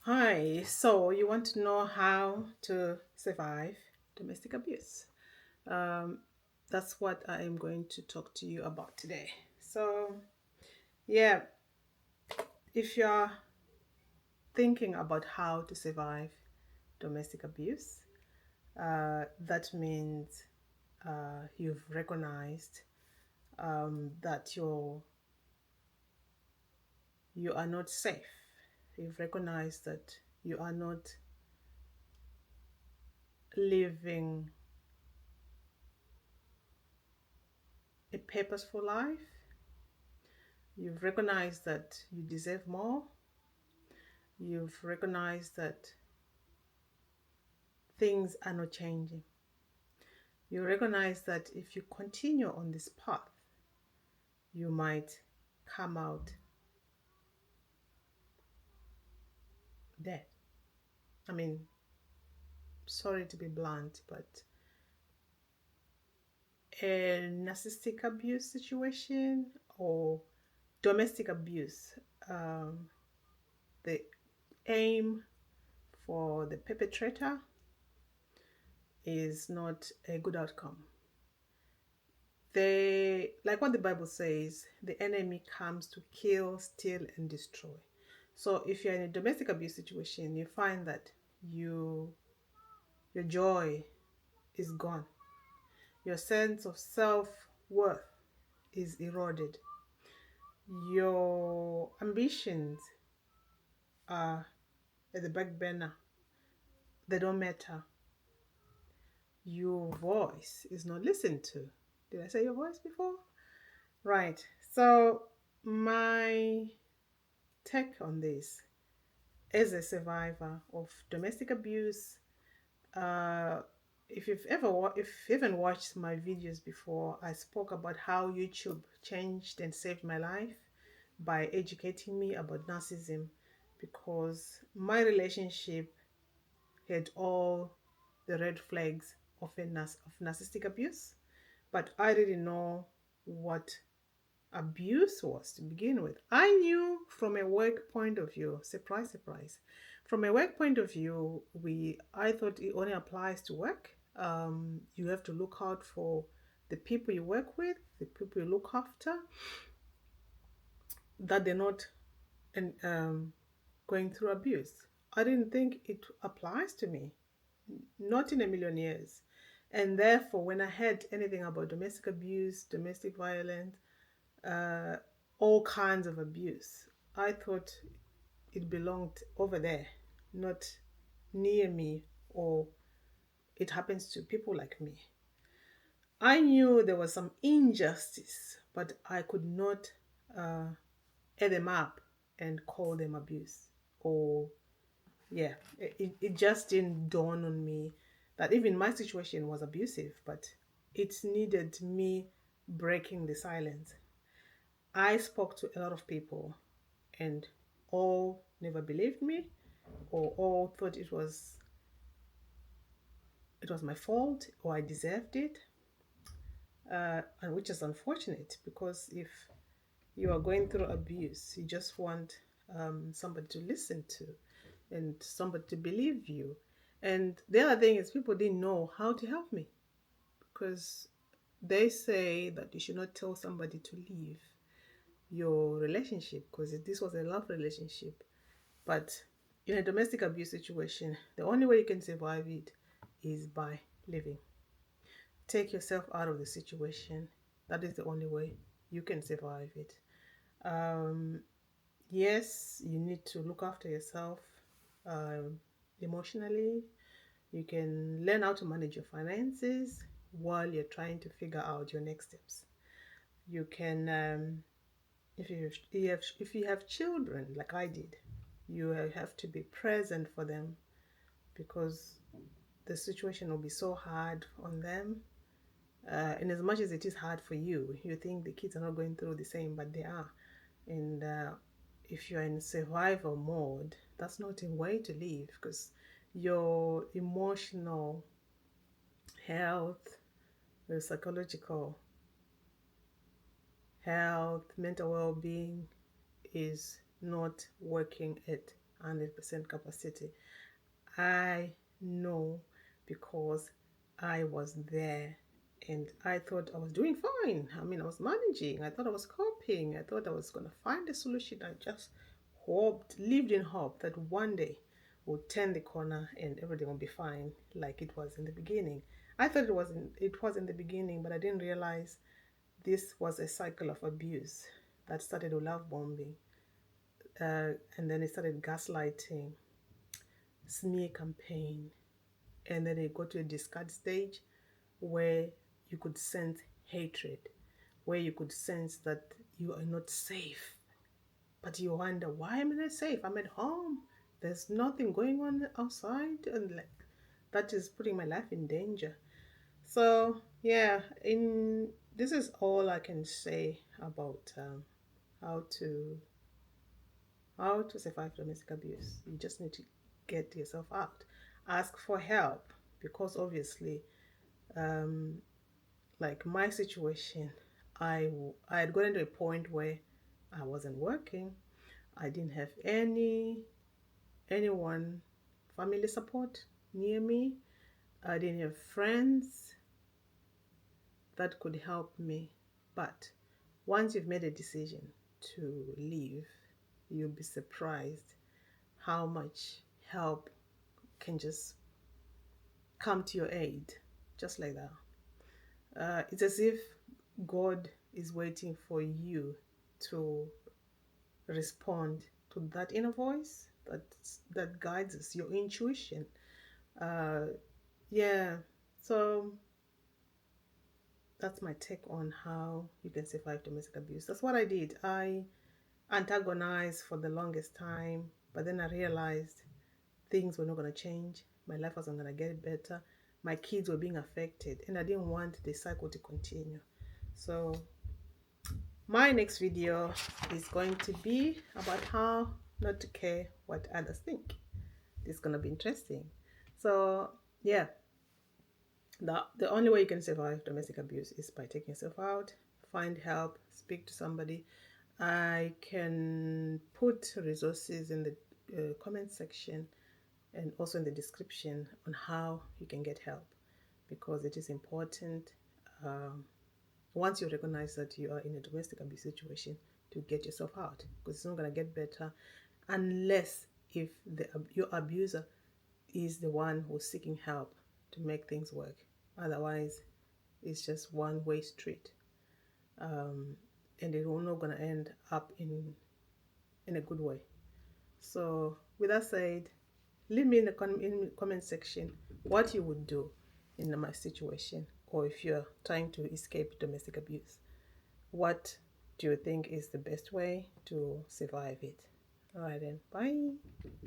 Hi, so you want to know how to survive domestic abuse? Um, that's what I am going to talk to you about today. So, yeah, if you're thinking about how to survive domestic abuse, that means you've recognized that you are not safe. You've recognized that you are not living a purposeful life. You've recognized that you deserve more. You've recognized that things are not changing. You recognize that if you continue on this path, you might come out dead. I mean, sorry to be blunt, but a narcissistic abuse situation or domestic abuse, um, the aim for the perpetrator is not a good outcome. Like what the Bible says, the enemy comes to kill, steal, and destroy. So if you're in a domestic abuse situation, you find that you your joy is gone. Your sense of self-worth is eroded. Your ambitions are at the back burner. They don't matter. Your voice is not listened to. Did I say your voice before? Right. So my take on this as a survivor of domestic abuse, uh, if you've even watched my videos before, I spoke about how YouTube changed and saved my life by educating me about narcissism because my relationship had all the red flags of of narcissistic abuse, but I didn't know what abuse was to begin with. I knew from a work point of view, surprise, surprise. From a work point of view, I thought it only applies to work. You have to look out for the people you work with, the people you look after, that they're not and going through abuse. I didn't think it applies to me, not in a million years. And therefore, when I heard anything about domestic abuse, domestic violence, uh, all kinds of abuse. I thought it belonged over there, not near me, or it happens to people like me. I knew there was some injustice, but I could not uh, add them up and call them abuse. Or, yeah, it just didn't dawn on me that even my situation was abusive, but it needed me breaking the silence. I spoke to a lot of people and all never believed me or all thought it was my fault or I deserved it, and which is unfortunate because if you are going through abuse, you just want somebody to listen to and somebody to believe you. And the other thing is, people didn't know how to help me because they say that you should not tell somebody to leave your relationship because this was a love relationship. But in a domestic abuse situation, the only way you can survive it is by living. Take yourself out of the situation. That is the only way you can survive it. Um, yes, you need to look after yourself um, emotionally. You can learn how to manage your finances while you're trying to figure out your next steps. You can, if you have children like I did, you have to be present for them because the situation will be so hard on them. And as much as it is hard for you, you think the kids are not going through the same, but they are. And if you're in survival mode, that's not a way to live because your emotional health, your psychological health, mental well being is not working at 100% capacity. I know because I was there and I thought I was doing fine. I mean, I was managing. I thought I was coping. I thought I was going to find a solution. I just hoped, lived in hope that one day would turn the corner and everything would be fine like it was in the beginning. I thought it was in the beginning, but I didn't realize this was a cycle of abuse that started with love bombing, and then it started gaslighting, smear campaign, and then it got to a discard stage where you could sense hatred, where you could sense that you are not safe. But you wonder, why am I not safe? I'm at home. There's nothing going on outside, and like that is putting my life in danger. So yeah, in this is all I can say about how to how to survive domestic abuse. You just need to get yourself out, ask for help, because obviously, um, like my situation, I had gotten to a point where I wasn't working. I didn't have anyone, family support near me. I didn't have friends that could help me. But once you've made a decision to leave, you'll be surprised how much help can just come to your aid, just like that. It's as if God is waiting for you to respond to that inner voice that guides us, your intuition. Uh, yeah, so that's my take on how you can survive domestic abuse. That's what I did. I antagonized for the longest time, but then I realized things were not going to change. My life wasn't going to get better. My kids were being affected, and I didn't want the cycle to continue. So, my next video is going to be about how not to care what others think. It's going to be interesting. So, yeah, the only way you can survive domestic abuse is by taking yourself out, find help, speak to somebody. I can put resources in the comment section and also in the description on how you can get help, because it is important, um, once you recognize that you are in a domestic abuse situation, to get yourself out, because it's not going to get better unless if your abuser is the one who's seeking help to make things work. Otherwise, it's just one-way street, and it's not going to end up in a good way. So with that said, leave me in the comment section what you would do in my situation, or if you're trying to escape domestic abuse, what do you think is the best way to survive it? All right then, bye.